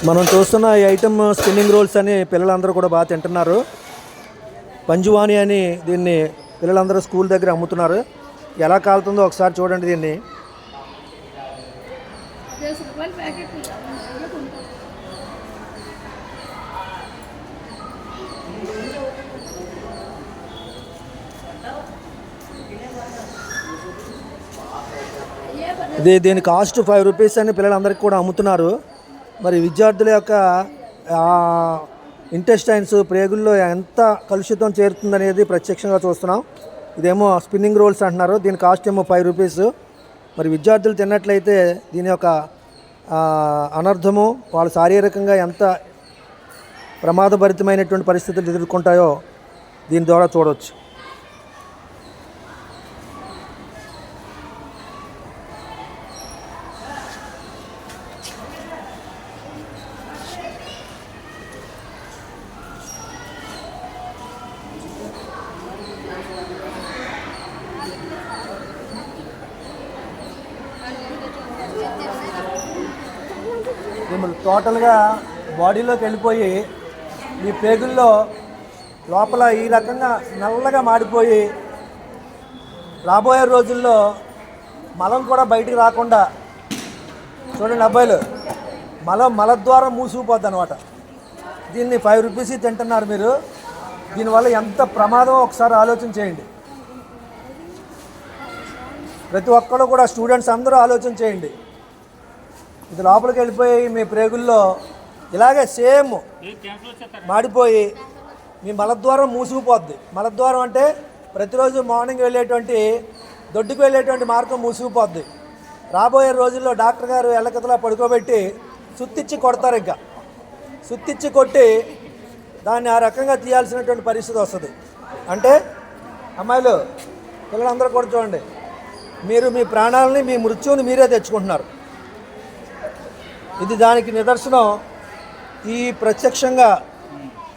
మనం చూస్తున్న ఈ ఐటమ్ స్పిన్నింగ్ రోల్స్ అని పిల్లలందరూ కూడా బాగా తింటున్నారు. పంజువాని అని దీన్ని పిల్లలందరూ స్కూల్ దగ్గర అమ్ముతున్నారు. ఎలా కాలుతుందో ఒకసారి చూడండి దీన్ని. దీని కాస్ట్ 5 రూపీస్ అని పిల్లలందరికీ కూడా అమ్ముతున్నారు. మరి విద్యార్థుల యొక్క ఇంటెస్టైన్స్ ప్రేగుల్లో ఎంత కలుషితం చేరుతుందనేది ప్రత్యక్షంగా చూస్తున్నాం. ఇదేమో స్పిన్నింగ్ రోల్స్ అంటున్నారు. దీని కాస్ట్ ఏమో 5 రూపీస్. మరి విద్యార్థులు తిన్నట్లయితే దీని యొక్క అనర్థము వాళ్ళు శారీరకంగా ఎంత ప్రమాదభరితమైనటువంటి పరిస్థితులు ఎదుర్కొంటాయో దీని ద్వారా చూడవచ్చు. టోటల్గా బాడీలోకి వెళ్ళిపోయి ఈ పేగుల్లో లోపల ఈ రకంగా నల్లగా మాడిపోయి రాబోయే రోజుల్లో మలం కూడా బయటికి రాకుండా చూడండి అబ్బాయిలు మలద్వారం మూసుకుపోద్ది అనమాట. దీన్ని 5 రూపీస్ తింటున్నారు మీరు. దీనివల్ల ఎంత ప్రమాదమో ఒకసారి ఆలోచన చేయండి. ప్రతి ఒక్కరు కూడా స్టూడెంట్స్ అందరూ ఆలోచన చేయండి. ఇది లోపలికి వెళ్ళిపోయి మీ ప్రేగుల్లో ఇలాగే సేమ్ మాడిపోయి మీ మలద్వారం మూసుకుపోద్ది. మలద్వారం అంటే ప్రతిరోజు మార్నింగ్ వెళ్ళేటువంటి దొడ్డుకు వెళ్ళేటువంటి మార్గం మూసుకుపోద్ది. రాబోయే రోజుల్లో డాక్టర్ గారు ఎల్లకతలా పడుకోబెట్టి సుత్తిచ్చి కొడతారు. ఇంకా సుత్తిచ్చి కొట్టి దాన్ని ఆ రకంగా తీయాల్సినటువంటి పరిస్థితి వస్తుంది. అంటే అమ్మాయిలు పిల్లలందరూ కూడా చూడండి, మీరు మీ ప్రాణాలని మీ మృత్యువుని మీరే తెచ్చుకుంటున్నారు. ఇది దానికి నిదర్శనం. ఈ ప్రత్యక్షంగా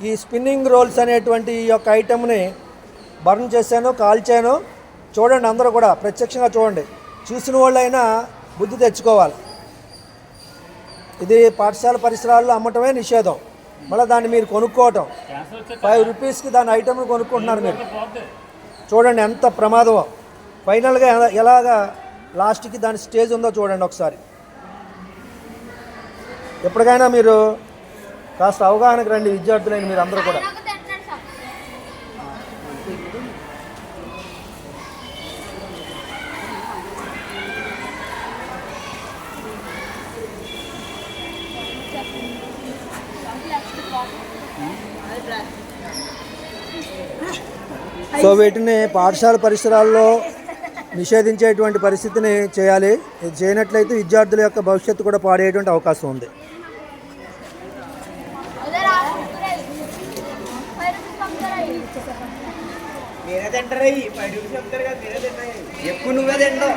ఈ స్పిన్నింగ్ రోల్స్ అనేటువంటి ఈ యొక్క ఐటమ్ని బర్న్ చేశాను, కాల్చాను. చూడండి అందరూ కూడా ప్రత్యక్షంగా చూడండి. చూసిన వాళ్ళైనా బుద్ధి తెచ్చుకోవాలి. ఇది పాఠశాల పరిసరాల్లో అమ్మటమే నిషేధం. మళ్ళీ దాన్ని మీరు కొనుక్కోవటం 5 రూపీస్కి దాని ఐటమ్ని కొనుక్కుంటున్నారు మీరు. చూడండి ఎంత ప్రమాదమో. ఫైనల్గా ఎలాగా లాస్ట్కి దాని స్టేజ్ ఉందో చూడండి ఒకసారి. ఎప్పటికైనా మీరు కాస్త అవగాహనకు రండి విద్యార్థులైన మీరు అందరూ కూడా. సో వీటిని పాఠశాల పరిసరాల్లో నిషేధించేటువంటి పరిస్థితిని చేయాలి. ఇది చేయనట్లయితే విద్యార్థుల యొక్క భవిష్యత్తు కూడా పాడేటువంటి అవకాశం ఉంది. ఎక్కువ నువ్వే తింటావు.